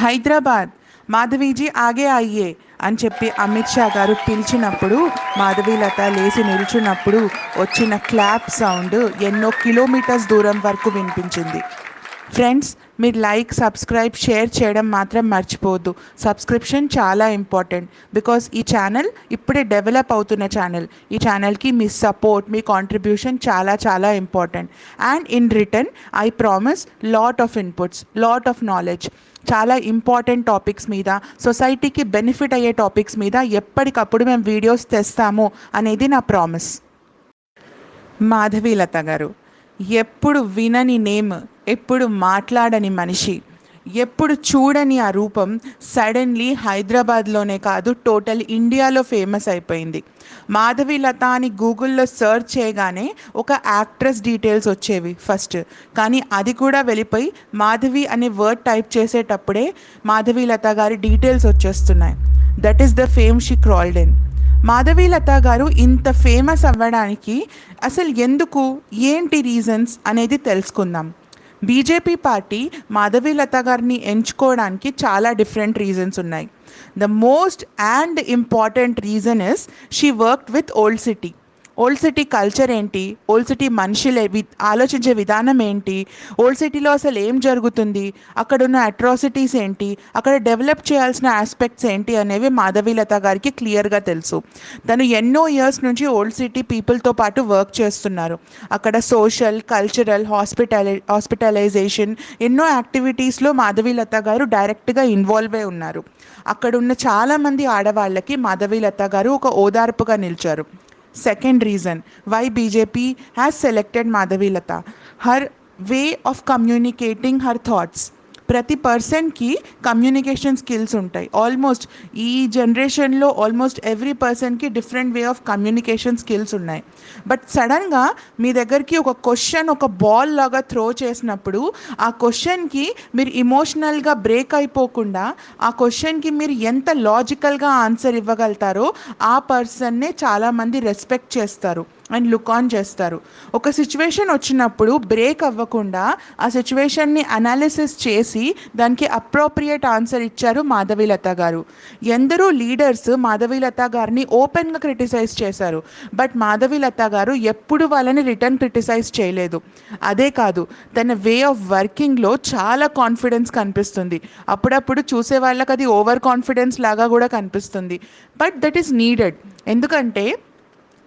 హైదరాబాద్ మాధవీజీ ఆగే అయ్యే అని చెప్పి అమిత్ షా గారు పిలిచినప్పుడు మాధవీలత లేచి నిల్చున్నప్పుడు వచ్చిన క్లాప్ సౌండ్ ఎన్నో కిలోమీటర్స్ దూరం వరకు వినిపించింది. ఫ్రెండ్స్, మీరు లైక్, సబ్స్క్రైబ్, షేర్ చేయడం మాత్రం మర్చిపోవద్దు. సబ్స్క్రిప్షన్ చాలా ఇంపార్టెంట్. బికాస్ ఈ ఛానల్ ఇప్పుడే డెవలప్ అవుతున్న ఛానల్. ఈ ఛానల్కి మీ సపోర్ట్, మీ కాంట్రిబ్యూషన్ చాలా చాలా important. And in return I promise lot of inputs, lot of knowledge. చాలా ఇంపార్టెంట్ టాపిక్స్ మీద, సొసైటీకి బెనిఫిట్ అయ్యే టాపిక్స్ మీద ఎప్పటికప్పుడు మేము వీడియోస్ తెస్తాము అనేది నా ప్రామిస్. మాధవీలత గారు ఎప్పుడు వినని నేమ్, ఎప్పుడు మాట్లాడని మనిషి, ఎప్పుడు చూడని ఆ రూపం సడన్లీ హైదరాబాద్లోనే కాదు టోటల్ ఇండియాలో ఫేమస్ అయిపోయింది. మాధవీలత అని గూగుల్లో సెర్చ్ చేయగానే ఒక యాక్ట్రెస్ డీటెయిల్స్ వచ్చేవి ఫస్ట్. కానీ అది కూడా వెళ్ళిపోయి మాధవి అనే వర్డ్ టైప్ చేసేటప్పుడే మాధవీలత గారి డీటెయిల్స్ వచ్చేస్తున్నాయి. That is the fame she crawled in. Madhavilatha గారు ఇంత ఫేమస్ అవ్వడానికి అసలు ఎందుకు, ఏంటి రీజన్స్ అనేది తెలుసుకుందాం. బీజేపీ పార్టీ మాధవీలత గారిని ఎంచుకోవడానికి చాలా డిఫరెంట్ రీజన్స్ ఉన్నాయి. The most and important reason is she worked with old city. Old city culture ఏంటి, ఓల్డ్ సిటీ మనుషులు ఆలోచించే విధానం ఏంటి, ఓల్డ్ సిటీలో అసలు ఏం జరుగుతుంది, అక్కడ ఉన్న అట్రాసిటీస్ ఏంటి, అక్కడ డెవలప్ చేయాల్సిన ఆస్పెక్ట్స్ ఏంటి అనేవి మాధవీలత గారికి క్లియర్గా తెలుసు. తను ఎన్నో ఇయర్స్ నుంచి ఓల్డ్ సిటీ పీపుల్తో పాటు వర్క్ చేస్తున్నారు. అక్కడ సోషల్, కల్చరల్, హాస్పిటలైజేషన్ ఎన్నో యాక్టివిటీస్లో మాధవీలత గారు డైరెక్ట్గా ఇన్వాల్వ్ అయి ఉన్నారు. అక్కడున్న చాలామంది ఆడవాళ్ళకి మాధవీలత గారు ఒక ఓదార్పుగా నిలిచారు. Second reason why BJP has selected Madhavilata, her way of communicating her thoughts. ప్రతి పర్సన్కి కమ్యూనికేషన్ స్కిల్స్ ఉంటాయి. ఆల్మోస్ట్ ఈ జనరేషన్లో ఆల్మోస్ట్ ఎవ్రీ పర్సన్కి different way of communication skills ఉన్నాయి. బట్ సడన్గా మీ దగ్గరికి ఒక క్వశ్చన్ ఒక బాల్ లాగా త్రో చేసినప్పుడు ఆ క్వశ్చన్కి మీరు ఇమోషనల్గా బ్రేక్ అయిపోకుండా ఆ క్వశ్చన్కి మీరు ఎంత లాజికల్గా ఆన్సర్ ఇవ్వగలుగుతారో ఆ పర్సన్నే చాలామంది రెస్పెక్ట్ చేస్తారు అండ్ లుక్ ఆన్ చేస్తారు. ఒక సిచ్యువేషన్ వచ్చినప్పుడు బ్రేక్ అవ్వకుండా ఆ సిచ్యువేషన్ని అనాలిసిస్ చేసి దానికి అప్రోప్రియేట్ ఆన్సర్ ఇచ్చారు మాధవీలత గారు. ఎందరో లీడర్స్ మాధవీలత గారిని ఓపెన్గా క్రిటిసైజ్ చేశారు. బట్ మాధవీలత గారు ఎప్పుడు వాళ్ళని రిటర్న్ క్రిటిసైజ్ చేయలేదు. అదే కాదు, తన వే ఆఫ్ వర్కింగ్లో చాలా కాన్ఫిడెన్స్ కనిపిస్తుంది. అప్పుడప్పుడు చూసే వాళ్ళకి అది ఓవర్ కాన్ఫిడెన్స్ లాగా కూడా కనిపిస్తుంది. But that is needed. ఎందుకంటే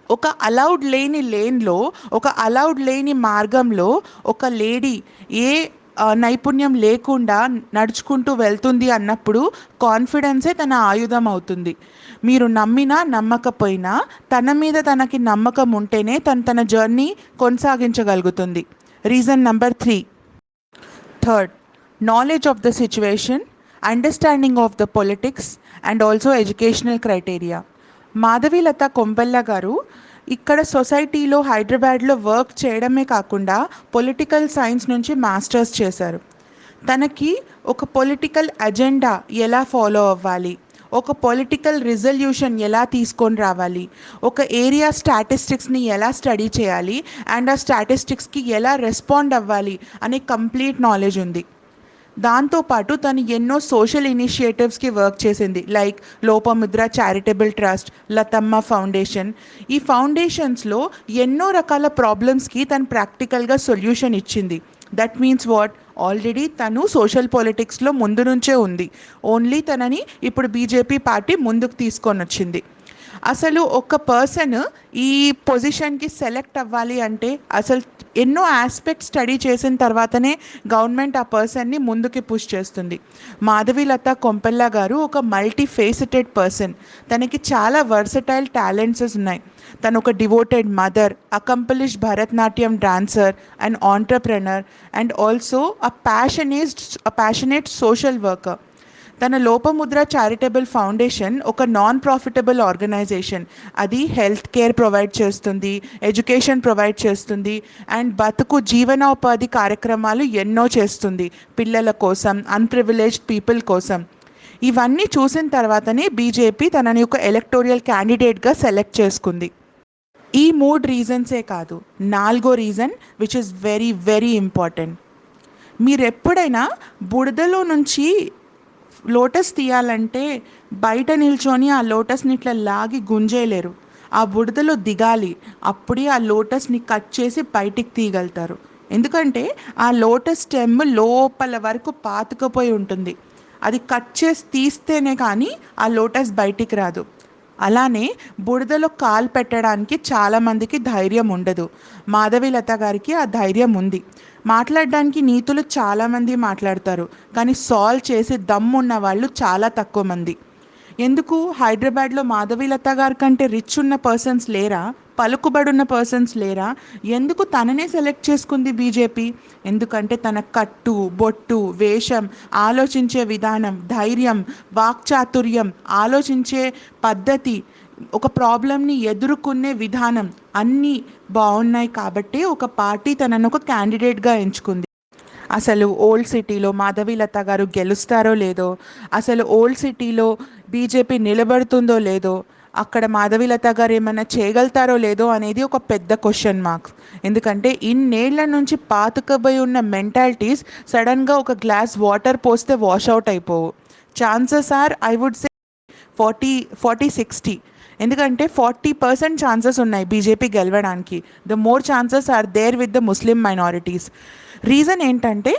ఒక అలౌడ్ లేని లేన్లో, ఒక అలౌడ్ లేని మార్గంలో ఒక లేడీ ఏ నైపుణ్యం లేకుండా నడుచుకుంటూ వెళ్తుంది అన్నప్పుడు కాన్ఫిడెన్సే తన ఆయుధం అవుతుంది. మీరు నమ్మినా నమ్మకపోయినా తన మీద తనకి నమ్మకం ఉంటేనే తన జర్నీ కొనసాగించగలుగుతుంది. Reason number 3. Third, knowledge of the situation, understanding of the politics and also educational criteria. Madhavilatha Kompella గారు ఇక్కడ సొసైటీలో హైదరాబాద్లో వర్క్ చేయడమే కాకుండా పొలిటికల్ సైన్స్ నుంచి మాస్టర్స్ చేశారు. తనకి ఒక పొలిటికల్ అజెండా ఎలా ఫాలో అవ్వాలి, ఒక పొలిటికల్ రిజల్యూషన్ ఎలా తీసుకొని రావాలి, ఒక ఏరియా స్టాటిస్టిక్స్ని ఎలా స్టడీ చేయాలి అండ్ ఆ స్టాటిస్టిక్స్కి ఎలా రెస్పాండ్ అవ్వాలి అనే కంప్లీట్ నాలెడ్జ్ ఉంది. దాంతోపాటు తను ఎన్నో సోషల్ ఇనిషియేటివ్స్కి వర్క్ చేసింది. Like Lopamudra charitable trust, Lathamma foundation. ఈ ఫౌండేషన్స్లో ఎన్నో రకాల ప్రాబ్లమ్స్కి తను ప్రాక్టికల్గా సొల్యూషన్ ఇచ్చింది. దట్ మీన్స్ వాట్, ఆల్రెడీ తను సోషల్ పాలిటిక్స్లో ముందు నుంచే ఉంది. ఓన్లీ తనని ఇప్పుడు బీజేపీ పార్టీ ముందుకు తీసుకొని వచ్చింది. అసలు ఒక పర్సన్ ఈ పొజిషన్కి సెలెక్ట్ అవ్వాలి అంటే అసలు ఎన్నో ఆస్పెక్ట్స్ స్టడీ చేసిన తర్వాతనే గవర్నమెంట్ ఆ పర్సన్ని ముందుకి పుష్ చేస్తుంది. మాధవీలత కొంపెల్ల గారు ఒక మల్టీ ఫేసెటెడ్ పర్సన్. తనకి చాలా వర్సటైల్ టాలెంట్స్ ఉన్నాయి. తను ఒక devoted mother, accomplished Bharatanatyam dancer and entrepreneur and also a passionate social worker. తన లోపముద్ర చారిటబుల్ ఫౌండేషన్ ఒక నాన్ ప్రాఫిటబుల్ ఆర్గనైజేషన్. అది హెల్త్ కేర్ ప్రొవైడ్ చేస్తుంది, ఎడ్యుకేషన్ ప్రొవైడ్ చేస్తుంది అండ్ బతుకు జీవనోపాధి కార్యక్రమాలు ఎన్నో చేస్తుంది పిల్లల కోసం, అన్ప్రివిలేజ్డ్ పీపుల్ కోసం. ఇవన్నీ చూసిన తర్వాతనే బీజేపీ తనని ఒక ఎలక్టోరియల్ క్యాండిడేట్గా సెలెక్ట్ చేసుకుంది. ఈ 3 రీజన్సే కాదు, 4వ reason which is very very important. మీరు ఎప్పుడైనా బురదలో నుంచి లోటస్ తీయాలంటే బయట నిల్చొని ఆ లోటస్ని ఇట్లా లాగి గుంజేయలేరు, ఆ బుడదలో దిగాలి. అప్పుడే ఆ లోటస్ని కట్ చేసి బయటికి తీయగలుగుతారు. ఎందుకంటే ఆ లోటస్ స్టెమ్ లోపల వరకు పాతుకుపోయి ఉంటుంది. అది కట్ చేసి తీస్తేనే కానీ ఆ లోటస్ బయటికి రాదు. అలానే బురదలో కాలు పెట్టడానికి చాలామందికి ధైర్యం ఉండదు. మాధవీలత గారికి ఆ ధైర్యం ఉంది. మాట్లాడడానికి నీతులు చాలామంది మాట్లాడతారు, కానీ సాల్వ్ చేసి దమ్మున్న వాళ్ళు చాలా తక్కువ మంది. ఎందుకు హైదరాబాద్లో మాధవీలత గారి కంటే రిచ్ ఉన్న పర్సన్స్ లేరా, పలుకుబడున్న పర్సన్స్ లేరా? ఎందుకు తననే సెలెక్ట్ చేసుకుంది బీజేపీ? ఎందుకంటే తన కట్టు బొట్టు వేషం, ఆలోచించే విధానం, ధైర్యం, వాక్చాతుర్యం, ఆలోచించే పద్ధతి, ఒక ప్రాబ్లమ్ని ఎదుర్కొనే విధానం అన్నీ బాగున్నాయి కాబట్టి ఒక పార్టీ తనను ఒక క్యాండిడేట్గా ఎంచుకుంది. అసలు ఓల్డ్ సిటీలో మాధవీలత గారు గెలుస్తారో లేదో, అసలు ఓల్డ్ సిటీలో బీజేపీ నిలబడుతుందో లేదో, అక్కడ మాధవీలత గారు ఏమైనా చేయగలుగుతారో లేదో అనేది ఒక పెద్ద క్వశ్చన్ మార్క్స్. ఎందుకంటే ఇన్నేళ్ల నుంచి పాతుకుపోయి ఉన్న మెంటాలిటీస్ సడన్గా ఒక గ్లాస్ వాటర్ పోస్తే వాష్ అవుట్ అయిపోవు. Chances are I would say 40-60. ఎందుకంటే 40% ఛాన్సెస్ ఉన్నాయి బీజేపీ గెలవడానికి. The more chances are there with the Muslim minorities. Reason ఏంటంటే,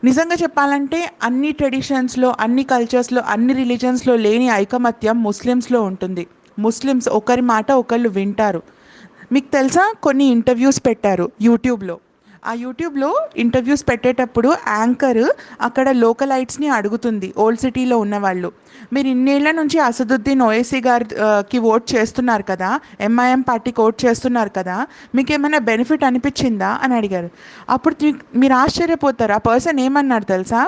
నిజంగా చెప్పాలంటే అన్ని ట్రెడిషన్స్లో, అన్ని కల్చర్స్లో, అన్ని రిలీజన్స్లో లేని ఐకమత్యం ముస్లిమ్స్లో ఉంటుంది. ముస్లిమ్స్ ఒకరి మాట ఒకళ్ళు వింటారు. మీకు తెలుసా, కొన్ని ఇంటర్వ్యూస్ పెట్టారు యూట్యూబ్లో. ఆ యూట్యూబ్లో ఇంటర్వ్యూస్ పెట్టేటప్పుడు యాంకర్ అక్కడ లోకలైట్స్ని అడుగుతుంది, ఓల్డ్ సిటీలో ఉన్నవాళ్ళు, మీరు ఇన్నేళ్ల నుంచి అసదుద్దీన్ ఓవైసీ గారికి ఓట్ చేస్తున్నారు కదా, ఎంఐఎం పార్టీకి ఓట్ చేస్తున్నారు కదా, మీకు ఏమైనా బెనిఫిట్ అనిపించిందా అని అడిగారు. అప్పుడు మీరు ఆశ్చర్యపోతారు. ఆ పర్సన్ ఏమన్నారు తెలుసా,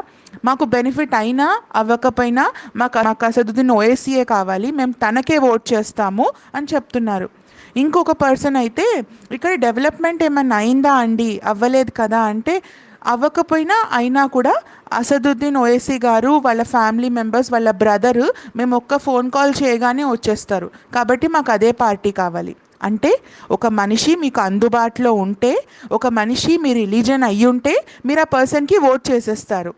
మాకు బెనిఫిట్ అయినా అవ్వకపోయినా మాకు అసదుద్దీన్ ఓవైసీయే కావాలి, మేము తనకే ఓట్ చేస్తాము అని చెప్తున్నారు. ఇంకొక పర్సన్ అయితే, ఇక్కడ డెవలప్మెంట్ ఏమన్నా అయిందా అండి, అవ్వలేదు కదా అంటే, అవ్వకపోయినా అయినా కూడా అసదుద్దీన్ ఓవైసీ గారు, వాళ్ళ ఫ్యామిలీ మెంబర్స్, వాళ్ళ బ్రదరు మేము ఒక్క ఫోన్ కాల్ చేయగానే వచ్చేస్తారు, కాబట్టి మాకు అదే పార్టీ కావాలి. అంటే ఒక మనిషి మీకు అందుబాటులో ఉంటే, ఒక మనిషి మీ రిలీజన్ అయ్యి ఉంటే మీరు ఆ పర్సన్కి ఓట్ చేసేస్తారు.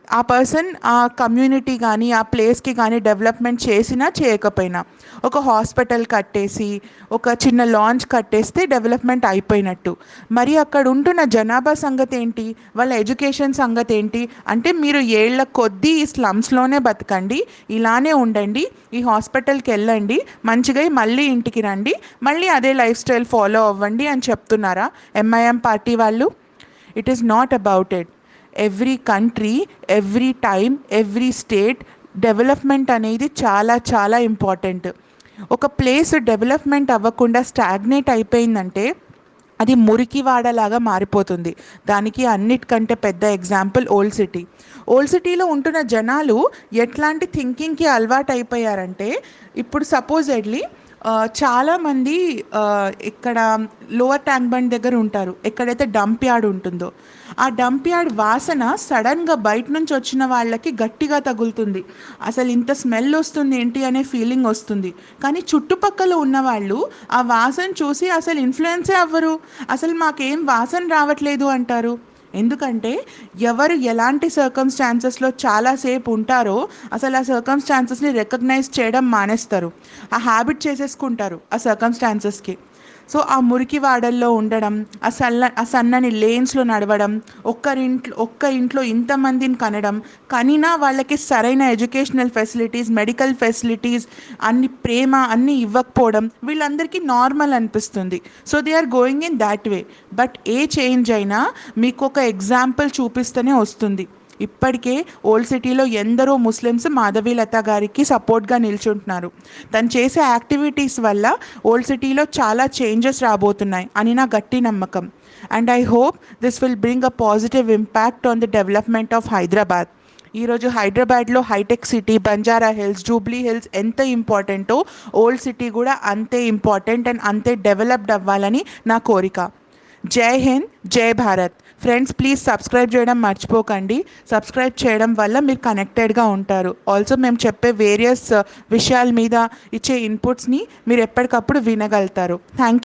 ఆ పర్సన్ ఆ కమ్యూనిటీ కానీ ఆ ప్లేస్కి కానీ డెవలప్మెంట్ చేసినా చేయకపోయినా, ఒక హాస్పిటల్ కట్టేసి ఒక చిన్న లాంచ్ కట్టేస్తే డెవలప్మెంట్ అయిపోయినట్టు. మరి అక్కడ ఉంటున్న జనాభా సంగతి ఏంటి, వాళ్ళ ఎడ్యుకేషన్ సంగతి ఏంటి అంటే, మీరు ఏళ్ల కొద్దీ ఈ స్లమ్స్లోనే బతకండి, ఇలానే ఉండండి, ఈ హాస్పిటల్కి వెళ్ళండి, మంచిగా మళ్ళీ ఇంటికి రండి, మళ్ళీ అదే లైఫ్ స్టైల్ ఫాలో అవ్వండి అని చెప్తున్నారా ఎంఐఎం పార్టీ వాళ్ళు? It is not about it. Every country, every time, every state development అనేది చాలా చాలా ఇంపార్టెంట్. ఒక ప్లేస్ డెవలప్మెంట్ అవ్వకుండా స్టాగ్నేట్ అయిపోయిందంటే అది మురికివాడలాగా మారిపోతుంది. దానికి అన్నిటికంటే పెద్ద ఎగ్జాంపుల్ ఓల్డ్ సిటీ. ఓల్డ్ సిటీలో ఉంటున్న జనాలు ఎట్లాంటి థింకింగ్కి అలవాటు అయిపోయారంటే, ఇప్పుడు సపోజెడ్లీ చాలామంది ఇక్కడ లోవర్ ట్యాంక్ బండ్ దగ్గర ఉంటారు, ఎక్కడైతే డంప్ యార్డ్ ఉంటుందో. ఆ డంప్ యార్డ్ వాసన సడన్గా బయట నుంచి వచ్చిన వాళ్ళకి గట్టిగా తగులుతుంది. అసలు ఇంత స్మెల్ వస్తుంది ఏంటి అనే ఫీలింగ్ వస్తుంది. కానీ చుట్టుపక్కల ఉన్నవాళ్ళు ఆ వాసన చూసి అసలు ఇన్ఫ్లుయెన్సే అవ్వరు, అసలు మాకేం వాసన రావట్లేదు అంటారు. ఎందుకంటే ఎవరు ఎలాంటి సర్కమ్స్టాన్సెస్లో చాలాసేపు ఉంటారో అసలు ఆ సర్కమ్స్టాన్సెస్ని రికగ్నైజ్ చేయడం మానేస్తారు, ఆ హ్యాబిట్ చేసేసుకుంటారు ఆ సర్కమ్స్టాన్సెస్కి. సో ఆ మురికి వాడల్లో ఉండడం, ఆ సన్నని లేన్స్లో నడవడం, ఒక్క ఇంట్లో ఇంతమందిని కనడం, కనినా వాళ్ళకి సరైన ఎడ్యుకేషనల్ ఫెసిలిటీస్, మెడికల్ ఫెసిలిటీస్, అన్ని ప్రేమ అన్నీ ఇవ్వకపోవడం వీళ్ళందరికీ నార్మల్ అనిపిస్తుంది. So they are going in that way. But a change అయినా మీకు ఒక ఎగ్జాంపుల్ చూపిస్తేనే వస్తుంది. ఇప్పటికే ఓల్డ్ సిటీలో ఎందరో ముస్లిమ్స్ మాధవీలత గారికి సపోర్ట్గా నిల్చుంటున్నారు. తను చేసే యాక్టివిటీస్ వల్ల ఓల్డ్ సిటీలో చాలా చేంజెస్ రాబోతున్నాయి అని నా గట్టి నమ్మకం. And I hope this will bring a positive impact on the development of Hyderabad. ఈరోజు హైదరాబాద్లో hitech city, Banjara hills, Jubilee hills ఎంత ఇంపార్టెంటో ఓల్డ్ సిటీ కూడా అంతే ఇంపార్టెంట్ అండ్ అంతే డెవలప్డ్ అవ్వాలని నా కోరిక. జై హింద్, జై భారత్. ఫ్రెండ్స్, ప్లీజ్ సబ్స్క్రైబ్ చేయడం మర్చిపోకండి. సబ్స్క్రైబ్ చేయడం వల్ల మీరు కనెక్టెడ్గా ఉంటారు. ఆల్సో మేము చెప్పే వేరియస్ విషయాల మీద ఇచ్చే ఇన్పుట్స్ని మీరు ఎప్పటికప్పుడు వినగలుగుతారు. థ్యాంక్